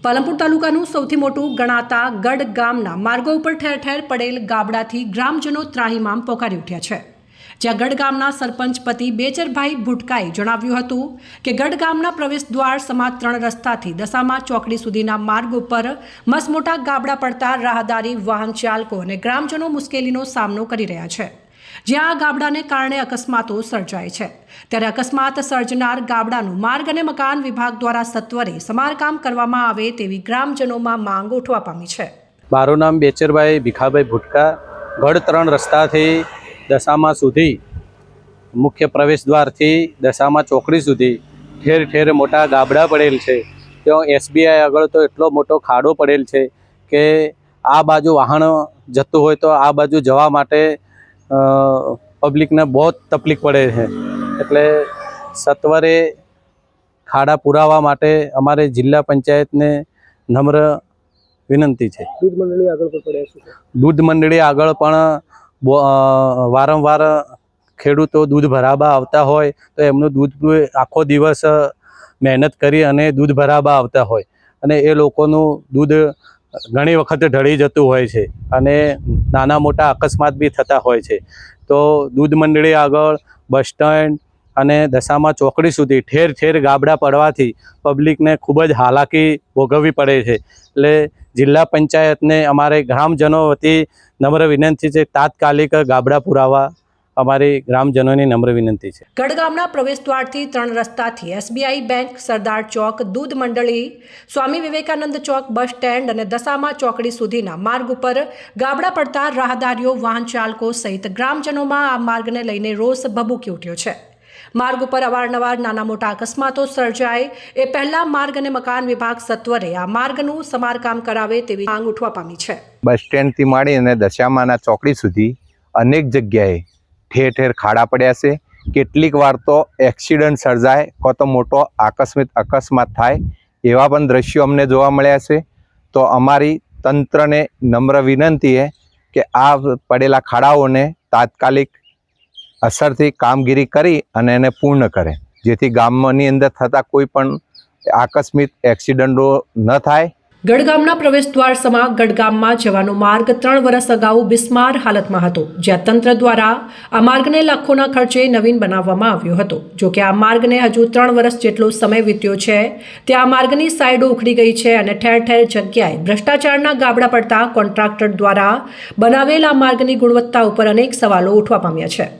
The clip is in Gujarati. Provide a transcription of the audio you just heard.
પાલનપુર તાલુકાનું સૌથી મોટું ગણાતા ગઢ ગામના માર્ગો ઉપર ઠેર ઠેર પડેલ ગાબડાથી ગ્રામજનો ત્રાહિમામ પોકારી ઉઠ્યા છે। જ્યાં ગઢ ગામના સરપંચ પતિ બેચરભાઈ ભુટકાએ જણાવ્યું હતું કે ગઢ ગામના પ્રવેશ દ્વાર સમા 3 રસ્તાથી દશામા ચોકડી સુધીના માર્ગ ઉપર મસમોટા ગાબડા પડતા રાહદારી વાહન ચાલકો અને ગ્રામજનો મુશ્કેલીનો સામનો કરી રહ્યા છે। જ્યાં આ ગાબડાને કારણે અકસ્માતો સર્જાય છે, ત્યારે અકસ્માત સર્જનાર ગાબડાનું માર્ગ અને મકાન વિભાગ દ્વારા સત્વરે સમારકામ કરવામાં આવે તેવી ગ્રામજનોમાં માંગ ઉઠવા પામી છે। મારું નામ બેચરભાઈ ભીખાભાઈ ભુટકા। ગઢ 3 રસ્તાથી દશામા સુધી મુખ્ય પ્રવેશ દ્વારથી દશામા ચોકડી સુધી ઠેર ઠેર મોટા ગાબડા પડેલ છે। ત્યાં SBI આગળ તો એટલો મોટો ખાડો પડેલ છે કે આ બાજુ વાહન જતું હોય તો આ બાજુ જવા માટે પબ્લિકને બહુ તકલીફ પડે છે। એટલે સત્વરે ખાડા પુરાવા માટે અમારે જિલ્લા પંચાયતને નમ્ર વિનંતી છે। દૂધ મંડળી આગળ પણ વારંવાર ખેડૂતો દૂધ ભરાવા આવતા હોય તો એમનું દૂધ આખો દિવસ મહેનત કરી અને દૂધ ભરાવા આવતા હોય અને એ લોકોનું દૂધ ઘણી વખત ઢળી જતું હોય છે અને નાના મોટા અકસ્માત બી થતા હોય છે। તો દૂધ મંડળી આગળ બસ સ્ટેન્ડ અને દશામા ચોકડી સુધી ઠેર ઠેર ગાબડા પડવાથી પબ્લિકને ખૂબ જ હાલાકી ભોગવવી પડે છે। એટલે જિલ્લા પંચાયતને અમારે ગ્રામજનો વતી નમ્ર વિનંતી છે, તાત્કાલિક ગાબડા પુરાવા અમારી ગ્રામજનોની નમ્ર વિનંતી છે। ગઢ ગામના પ્રવેશ દ્વારથી 3 રસ્તાથી SBI બેંક, સરદાર ચોક, દૂધ મંડળી, સ્વામી વિવેકાનંદ ચોક, બસ સ્ટેન્ડ અને દશામા ચોકડી સુધીના માર્ગ ઉપર ગાબડા પડતા રાહદારીઓ, વાહન ચાલકો સહિત ગ્રામજનોમાં આ માર્ગને લઈને રોષ ભભૂકી ઉઠ્યો છે। માર્ગ ઉપર અવારનવાર નાના મોટા અકસ્માતો સર્જાય એ પહેલા માર્ગ અને મકાન વિભાગ સત્વરે આ માર્ગનું સમારકામ કરાવે તેવી માંગ ઉઠવા પામી છે। બસ સ્ટેન્ડથી માંડી અને દશામાના ચોકડી સુધી અનેક જગ્યાએ ઠેર ઠેર ખાડા પડ્યા છે। કેટલીક વાર તો એક્સિડન્ટ સર્જાય કો તો મોટો અકસ્માત થાય એવા પણ દ્રશ્યો અમને જોવા મળ્યા છે। તો અમારી તંત્રને નમ્ર વિનંતી છે કે આ પડેલા ખાડાઓને તાત્કાલિક અસરથી કામગીરી કરી અને એને પૂર્ણ કરે, જેથી ગામની અંદર થતા કોઈ પણ આકસ્મિક એક્સિડન્ટો ન થાય। ગઢ ગામના પ્રવેશ દ્વાર સમા ગઢ ગામમાં જવાનો માર્ગ 3 વર્ષ અગાઉ બિસ્માર હાલતમાં હતો, જ્યાં તંત્ર દ્વારા આ માર્ગને લાખોના ખર્ચે નવીન બનાવવામાં આવ્યો હતો। જોકે આ માર્ગને હજુ 3 વર્ષ જેટલો સમય વીત્યો છે, ત્યાં આ માર્ગની સાઈડો ઉખડી ગઈ છે અને ઠેર ઠેર જગ્યાએ ભ્રષ્ટાચારના ગાબડા પડતા કોન્ટ્રાક્ટર દ્વારા બનાવેલ આ માર્ગની ગુણવત્તા ઉપર અનેક સવાલો ઉઠવા પામ્યા છે।